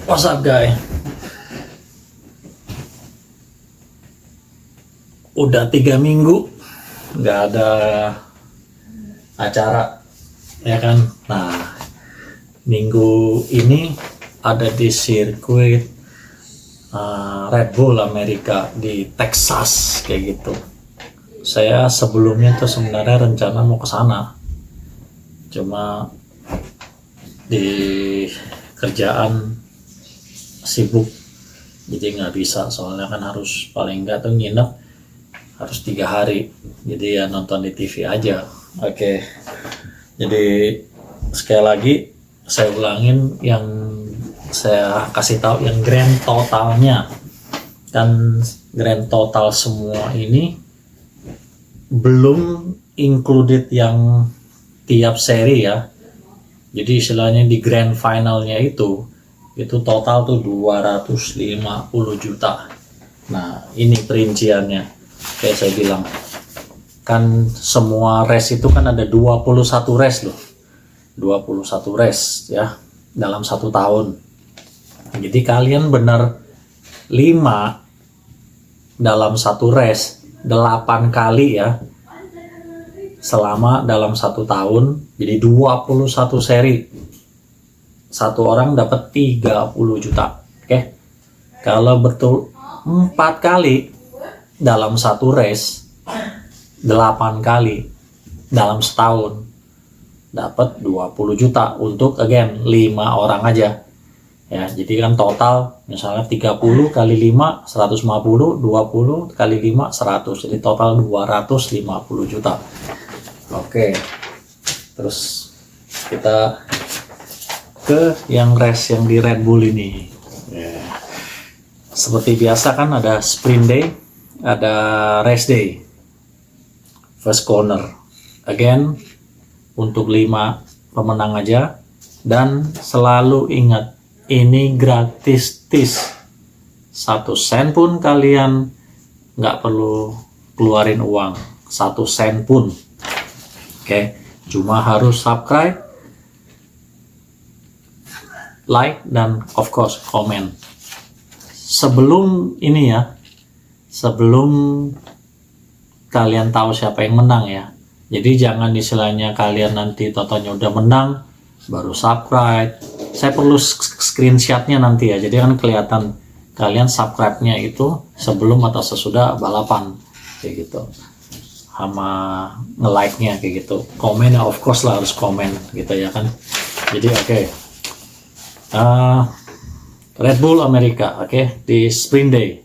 What's up guys? Udah 3 minggu nggak ada acara, ya kan? Nah, minggu ini ada di sirkuit Red Bull Amerika di Texas kayak gitu. Saya sebelumnya tuh sebenarnya rencana mau ke sana, cuma di kerjaan sibuk jadi nggak bisa, soalnya kan harus paling nggak tuh nginep harus 3 hari, jadi ya nonton di TV aja. Oke. Jadi sekali lagi saya ulangin yang saya kasih tahu, yang grand totalnya. Dan grand total semua ini belum included yang tiap seri ya. Jadi istilahnya di grand finalnya itu total tuh 250 juta. Nah, ini perinciannya. Kayak saya bilang, kan semua race itu kan ada 21 race loh. 21 race ya dalam 1 tahun. Jadi kalian benar 5 dalam 1 race, 8 kali ya selama dalam 1 tahun, jadi 21 seri. Satu orang dapat 30 juta. Oke. Kalau betul 4 kali dalam 1 race, 8 kali dalam setahun, dapat 20 juta untuk again 5 orang aja. Ya, jadi kan total misalnya 30 kali 5 150, 20 kali 5 100. Jadi total 250 juta. Oke. Terus kita ke yang race yang di Red Bull ini. Ya. Seperti biasa kan ada sprint day, ada race day. First corner. Again untuk 5 pemenang aja, dan selalu ingat ini gratis tis. 1 sen pun kalian nggak perlu keluarin uang, 1 sen pun. Oke, cuma harus subscribe, like, dan of course comment. Sebelum ini ya, sebelum kalian tahu siapa yang menang ya, jadi jangan istilahnya kalian nanti totonya udah menang baru subscribe. Saya perlu screenshotnya nanti ya, jadi kan kelihatan kalian subscribe-nya itu sebelum atau sesudah balapan kayak gitu, sama nge-like-nya kayak gitu. Komen ya of course lah, harus komen gitu ya kan. Jadi oke. Red Bull Amerika, oke, di sprint day.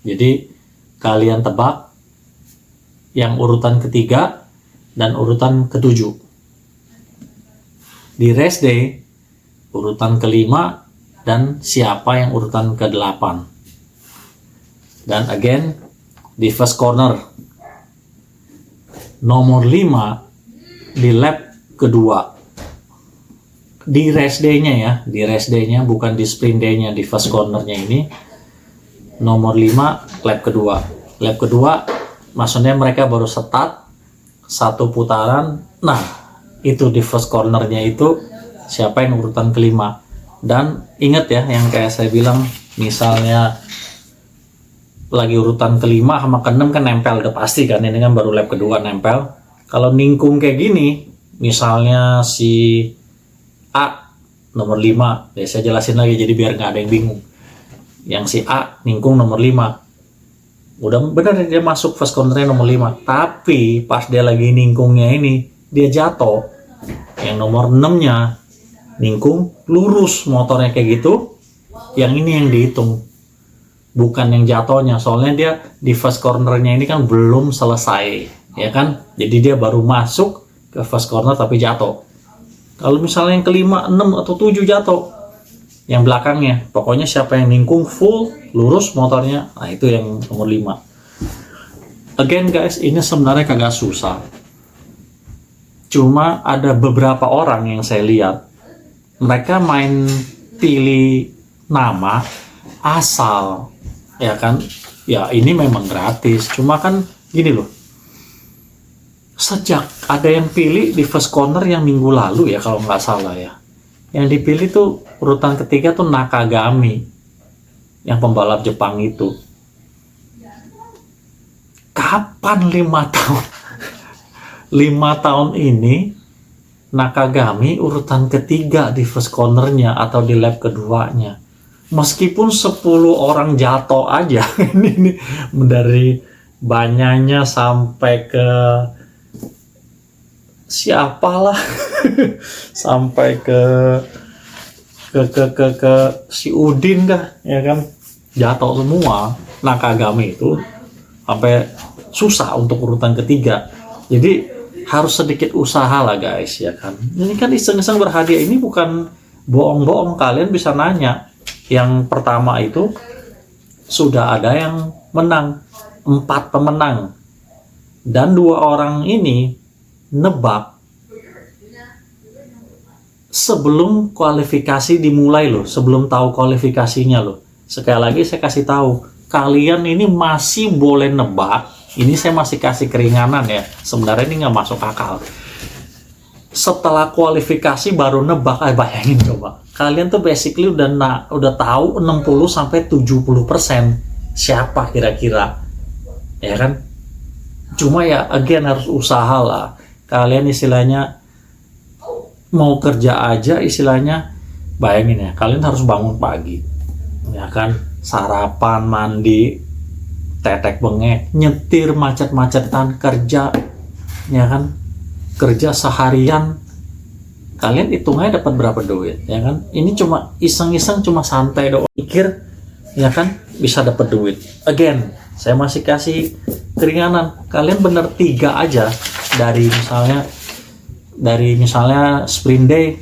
Jadi kalian tebak yang urutan ketiga dan urutan ketujuh. Di race day urutan kelima dan siapa yang urutan ke-8. Dan again di first corner nomor 5 di lap kedua. Di race day-nya ya, di race day-nya, bukan di sprint day-nya. Di first corner-nya ini nomor 5 lap kedua. Lap kedua maksudnya mereka baru start 1 putaran. Nah, itu di first corner-nya itu siapa yang urutan kelima. Dan ingat ya, yang kayak saya bilang, misalnya lagi urutan kelima sama ke-6 kan nempel, udah pasti kan, ini kan baru lap kedua nempel. Kalau ningkung kayak gini, misalnya si A nomor 5, ya saya jelasin lagi jadi biar nggak ada yang bingung. Yang si A ningkung nomor 5, udah bener dia masuk first corner nomor 5, tapi pas dia lagi ningkungnya ini dia jatuh, yang nomor 6 nya ningkung lurus motornya kayak gitu, yang ini yang dihitung, bukan yang jatuhnya. Soalnya dia di first cornernya ini kan belum selesai ya kan, jadi dia baru masuk ke first corner tapi jatuh. Kalau misalnya yang kelima, 6 atau 7 jatuh, yang belakangnya, pokoknya siapa yang ningkung full lurus motornya, nah itu yang nomor 5. Again guys, ini sebenarnya kagak susah, cuma ada beberapa orang yang saya lihat mereka main pilih nama asal ya kan. Ya ini memang gratis, cuma kan gini loh, sejak ada yang pilih di first corner yang minggu lalu ya kalau nggak salah ya, Yang dipilih tuh urutan ketiga tuh Nakagami, yang pembalap Jepang itu. Kapan 5 tahun? 5 tahun ini Nakagami urutan ketiga di first cornernya atau di lap keduanya. Meskipun 10 orang jatuh aja, ini dari banyaknya sampai ke siapalah, sampai ke si Udin dah, ya kan, jatuh semua. Nakagami itu sampai susah untuk urutan ketiga. Jadi harus sedikit usaha lah guys, ya kan. Ini kan iseng-iseng berhadiah, ini bukan bohong-bohong. Kalian bisa nanya. Yang pertama itu sudah ada yang menang, 4 pemenang, dan 2 orang ini nebak sebelum kualifikasi dimulai loh, sebelum tahu kualifikasinya loh. Sekali lagi saya kasih tahu, kalian ini masih boleh nebak. Ini saya masih kasih keringanan ya, sebenarnya ini nggak masuk akal. Setelah kualifikasi baru nebak, bayangin coba. Kalian tuh basically udah tahu 60-70% siapa kira-kira, ya kan? Cuma ya again harus usaha lah. Kalian istilahnya mau kerja aja, istilahnya bayangin ya, kalian harus bangun pagi, ya kan, sarapan, mandi, tetek bengek, nyetir macet-macetan, kerja, ya kan, kerja seharian. Kalian hitung aja dapat berapa duit, ya kan? Ini cuma iseng-iseng, cuma santai doang, pikir, ya kan, bisa dapat duit. Again, saya masih kasih keringanan. Kalian bener 3 aja dari misalnya sprint day,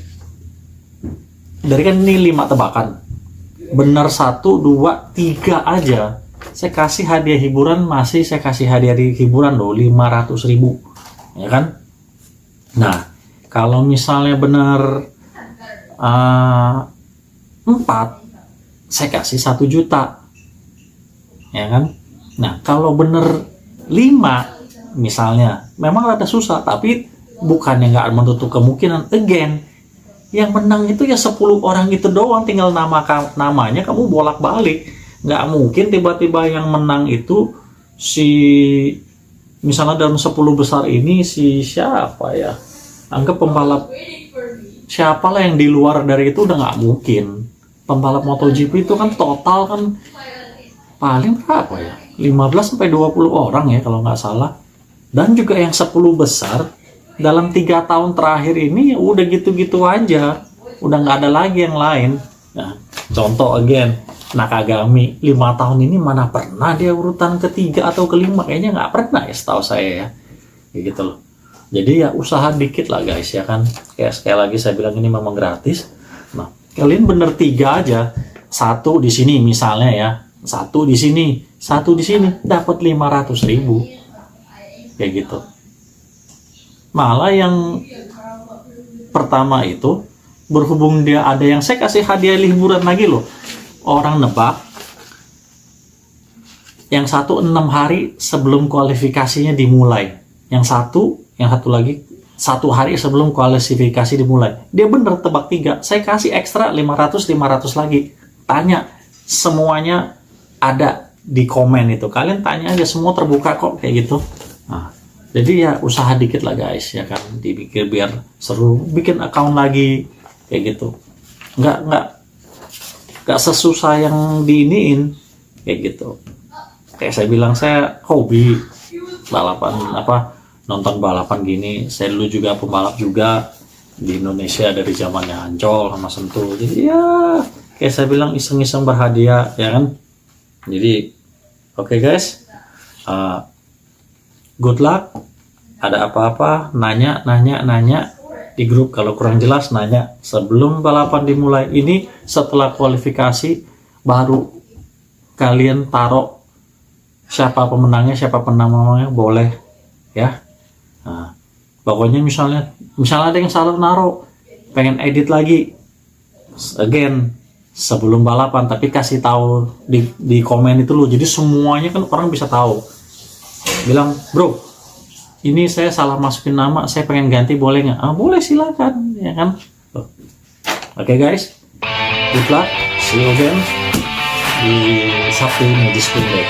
dari kan ini 5 tebakan, bener 1, 2, 3 aja, saya kasih hadiah hiburan. Masih saya kasih hadiah hiburan loh, 500.000, ya kan. Nah, kalau misalnya bener 4, saya kasih 1 juta, ya kan. Nah, kalau bener 5 misalnya, memang rada susah, tapi bukannya nggak menutup kemungkinan. Again, yang menang itu ya 10 orang itu doang, tinggal namanya kamu bolak-balik. Nggak mungkin tiba-tiba yang menang itu misalnya dalam 10 besar ini siapa ya, anggap pembalap siapalah yang di luar dari itu, udah nggak mungkin. Pembalap MotoGP itu kan total kan paling berapa ya, 15-20 orang ya kalau nggak salah. Dan juga yang 10 besar dalam 3 tahun terakhir ini udah gitu-gitu aja, udah nggak ada lagi yang lain. Nah, contoh again, Nakagami 5 tahun ini mana pernah dia urutan ketiga atau kelima, kayaknya nggak pernah ya setahu saya ya, kayak gitu loh. Jadi ya usaha dikit lah guys, ya kan. Kayak sekali lagi saya bilang, ini memang gratis. Nah, kalian bener 3 aja, 1 di sini misalnya ya, 1 di sini, 1 di sini, dapat 500.000, kayak gitu. Malah yang pertama itu, berhubung dia ada yang saya kasih hadiah liburan lagi loh, orang nebak, yang 1 6 hari sebelum kualifikasinya dimulai, yang satu lagi 1 hari sebelum kualifikasi dimulai, dia bener tebak 3, saya kasih ekstra 500 lagi. Tanya, semuanya ada di komen itu, kalian tanya aja, semua terbuka kok, kayak gitu. Nah, jadi ya usaha dikit lah guys, ya kan, dipikir biar seru, bikin account lagi, kayak gitu. Nggak sesusah yang diiniin, kayak gitu. Kayak saya bilang, saya hobi balapan, nonton balapan gini. Saya dulu juga pembalap juga di Indonesia dari zamannya Ancol sama Sentul. Jadi ya kayak saya bilang, iseng-iseng berhadiah, ya kan. Jadi oke guys, good luck. Ada apa-apa nanya di grup, kalau kurang jelas nanya sebelum balapan dimulai. Ini setelah kualifikasi baru kalian taruh siapa pemenangnya, siapa penamanya, boleh ya. Nah, pokoknya misalnya ada yang salah naruh, pengen edit lagi, again sebelum balapan, tapi kasih tahu di komen itu loh, jadi semuanya kan orang bisa tahu. Bilang, bro, ini saya salah masukin nama, saya pengen ganti, boleh nggak? Boleh, silakan, ya kan. Oke guys, good luck, see you again di Sabtu ini di sprint day.